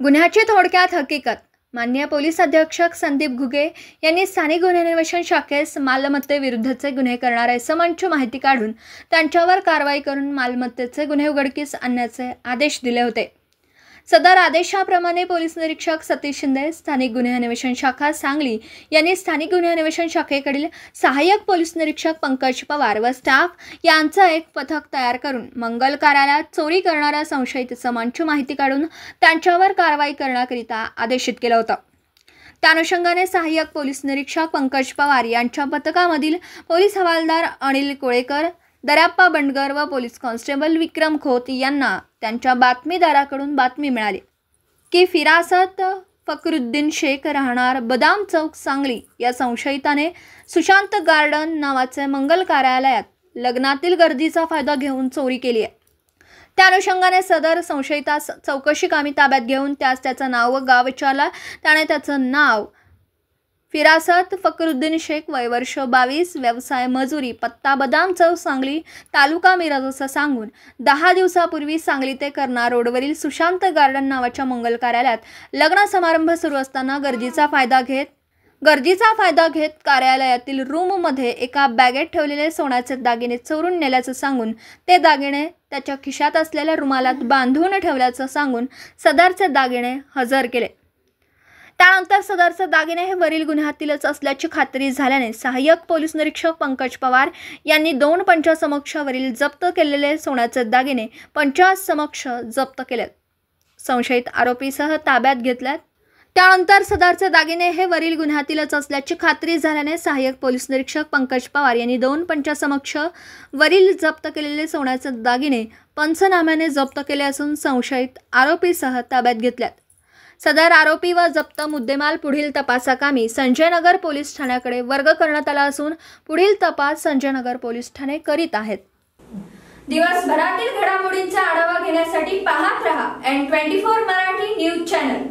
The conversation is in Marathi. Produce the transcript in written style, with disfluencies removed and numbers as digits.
गुन्ह्याची थोडक्यात हकीकत। माननीय पोलीस अधीक्षक संदीप घुगे यांनी स्थानिक गुन्हे अन्वेषण शाखेस मालमत्तेविरुद्धचे गुन्हे करणाऱ्या इसमांची माहिती काढून त्यांच्यावर कारवाई करून मालमत्तेचे गुन्हे उघडकीस आणण्याचे आदेश दिले होते। सदर आदेशाप्रमाणे पोलीस निरीक्षक सतीश शिंदे, स्थानिक गुन्हे अन्वेषण शाखा सांगली यांनी स्थानिक गुन्हे अन्वेषण शाखेकडील सहाय्यक पोलीस निरीक्षक पंकज पवार व स्टाफ यांचा एक पथक तयार करून मंगल कार्यालयात चोरी करणाऱ्या संशयित इसमांची माहिती काढून त्यांच्यावर कारवाई करण्याकरिता आदेशित केलं होतं। त्या अनुषंगाने सहाय्यक पोलीस निरीक्षक पंकज पवार यांच्या पथकामधील पोलीस हवालदार अनिल कोळेकर, दर्याप्पा बंडगर व पोलीस कॉन्स्टेबल विक्रम खोत यांना त्यांच्या बातमीदाराकडून बातमी मिळाली की फिरासत फकरुद्दीन शेख राहणार बदाम चौक सांगली या संशयिताने सुशांत गार्डन नावाचे मंगल कार्यालयात लग्नातील गर्दीचा फायदा घेऊन चोरी केली आहे। त्या अनुषंगाने सदर संशयितास चौकशी कामी ताब्यात घेऊन त्याचं नाव व गाव विचारला। त्याने त्याचं नाव फिरासत फकरुद्दीन शेख, वय वर्ष 22, व्यवसाय मजुरी, पत्ता बदाम चौक सांगली, तालुका मिरज असं सांगून 10 दिवसापूर्वी सांगली ते कर्ना रोडवरील सुशांत गार्डन नावाच्या मंगल कार्यालयात लग्न समारंभ सुरू असताना गर्दीचा फायदा घेत कार्यालयातील रूममध्ये एका बॅगेत ठेवलेले सोन्याचे दागिने चोरून नेल्याचं सांगून ते दागिने त्याच्या खिशात असलेल्या रुमालात बांधून ठेवल्याचं सांगून सदरचे दागिने हजर केले। त्यानंतर सदरचे दागिने हे वरील गुन्ह्यातीलच असल्याची खात्री झाल्याने सहाय्यक पोलीस निरीक्षक पंकज पवार यांनी 2 पंचासमक्ष वरील जप्त केलेले सोन्याचे दागिने पंचासमक्ष जप्त केलेत। संशयित आरोपीसह ताब्यात घेतल्यात। त्यानंतर सदरचे दागिने हे वरील गुन्ह्यातीलच असल्याची खात्री झाल्याने सहाय्यक पोलीस निरीक्षक पंकज पवार यांनी 2 पंचासमक्ष वरील जप्त केलेले सोन्याचे दागिने पंचनाम्याने जप्त केले असून संशयित आरोपीसह ताब्यात घेतल्यात। सदर आरोपी व जप्त मुद्देमाल पुढील तपासाकामी संजयनगर पोलीस ठाण्याकडे वर्ग करण्यात आला असून पुढील तपास संजयनगर पोलीस ठाणे करीत आहेत। दिवसभरातील घडामोडींचा आढावा घेण्यासाठी पाहत रहा N24 मराठी न्यूज चॅनल।